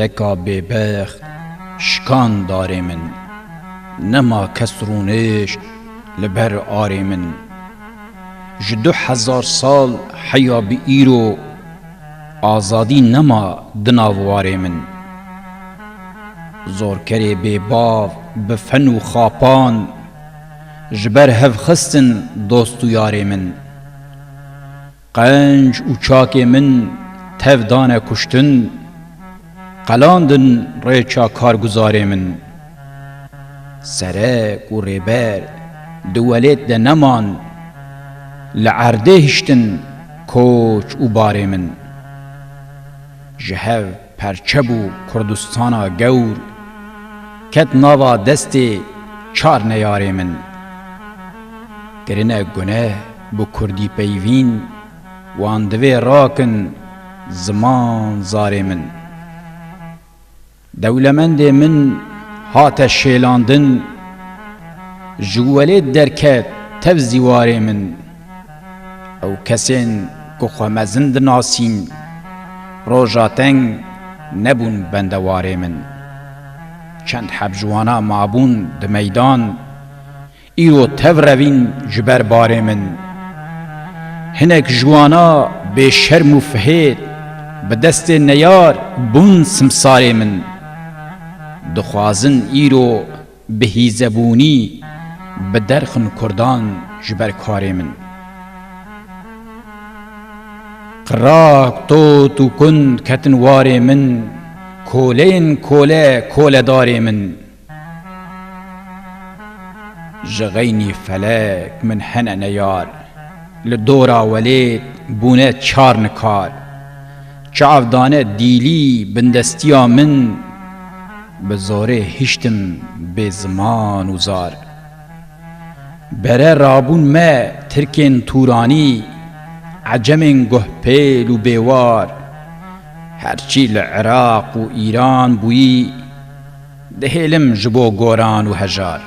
زولکا ببخت شکان داری من نما کسرونش لبر آری من جدو 1000 سال حیا بی ایرو آزادی نما دناواری من زور کری بی باو بفن و خاپان جبر هف خستن دوستو یاری من قنج و چاک من تفدان کشتن قلاندن ریچا کارگزاری من سرک و ریبر دولت ده نمان لعرده هشتن کوچ و باری من جهو پرچب و کردستانا گور کت ناوا دست چار نیاری من گرنه گناه بو کردی پیوین وان دوی راکن زمان زاری من دولمند من هات شیلاندن جوالید درکت تفزیواری من او کسین که خوامزند ناسین روژاتنگ نبون بندواری من چند حب جوانا معبون ده میدان ایرو تف روین جبر باری من هنک جوانا به شرم و فهید به دست نیار بون سمساری من دخوازن ایرو به هیزبونی به درخن کردان جبر کاری من قراق تو کن کتن واری من کولین کوله داری من جغینی فلک من هنه نیار لدورا ولید بونه چار نکار چاودانه دیلی بندستیا من بزاره هشتم به زمان و زار بره رابون ما ترکین تورانی عجمین گه پیل و بیوار هرچی لعراق و ایران بویی دهیلم جبو گوران و هجار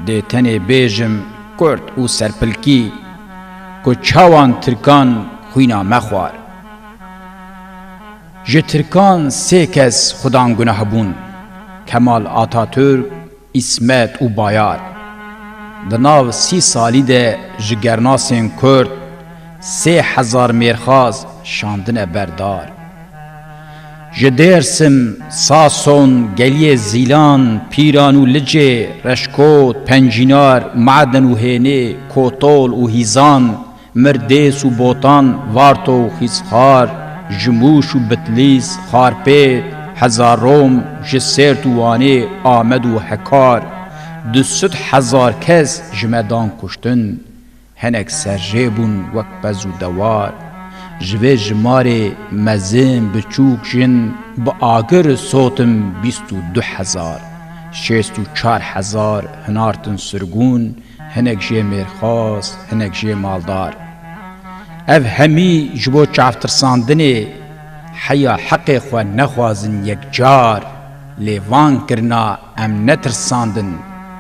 ده تنه بیجم کرد و سرپلکی که چاوان ترکان خوینا مخوار جه ترکان 3 کس خدان گناه بون کمال آتاتورک اسمت و بایار دناو 30 سالی ده جگرناسین کرد 3000 میرخاز شاندن بردار جدرسم ساسون گلی زیلان پیران و لجه رشکوت پنجینار معدن و هینه کوتول و هیزان مردیس و بوتان وارتو و خیزخار جموش و بتلیس خارپیت هزاروم جسرت و وانه آمد و حکار 200,000 کس جمدان کشتن هنک سرجبون وک بز و دوار جوه جماره مزین بچوک جن با آگر صوتم 22,000 64,000 هنارتن سرگون هنک جه مرخاص هنک جه مالدار اف همی جبو چافترساندنه حیا حق خواه نخوازن یک جار لیوان کرنا ام نترساندن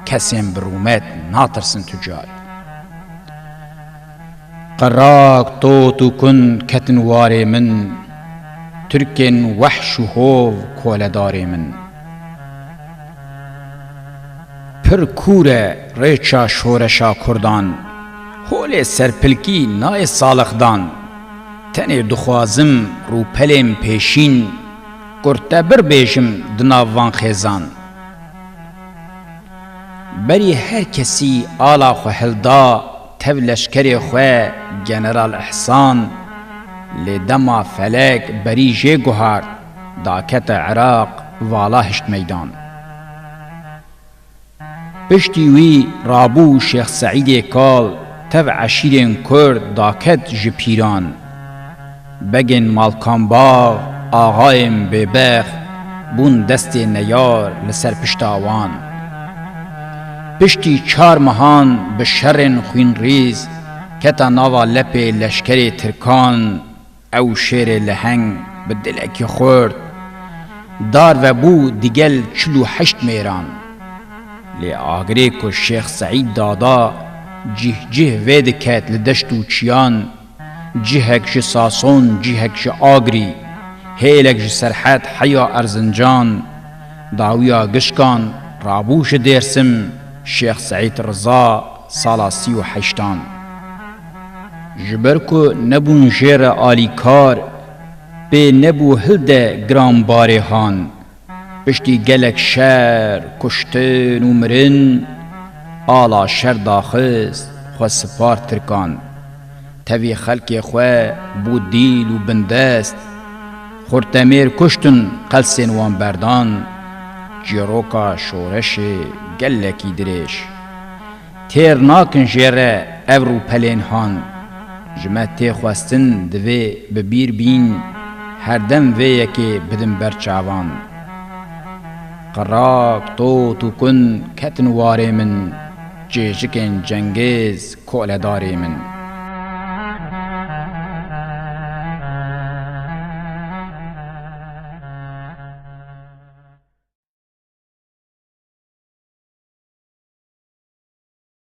کسیم برومت ناترسن تجار قراق تو کن کتن واری من ترکن وحش و هوو کولداری من پر کوره ریچا شورشا کردان هول سرپلکی نای سالخدان تنه دخوازم رو پلیم پیشین کرته بر بیشم دناوان خیزان بری هر کسی آلا خو هلدا تب لشکری خواه جنرال احسان لدما فلک بری جه گوهار داکت عراق والا هشت میدان پشتی وی رابو شیخ سعید کال تب عشیرین کرد داکت جپیران بگن مالکان باغ آغایم ببخ بون دست نیار لسر پشتاوان پشتی 4 مهان به شرن خوین ریز کتا ناوا لپ لشکر ترکان او شیر لهنگ به دلکی خورد دار و بو دیگل 48 میران لی آگری که شیخ سعید دادا جه وید کت لدشت و چیان جهک ش ساسون جهک ش آگری هیلک جسرحت حیا ارزنجان داویا گشکان رابوش دیرسم شیخ سعید رضا سالا 38 جبرکو نبون جیر آلیکار به نبو هلده گرام باره هان پشتی گلک شر کشتن و مرن آلا شر داخست خو سپار ترکان تاوی خلق خواه بود دیل و بندست خورتمیر کشتن قلسین وان بردان جیروکا شورش گلکی درش تیر ناکن جیره اورو پلین هان جمع تی خواستن دوی ببیر بین هر دم وی یکی بدن برچاوان قراق تو کن کتن واری من جیجکن جنگیز کول داری من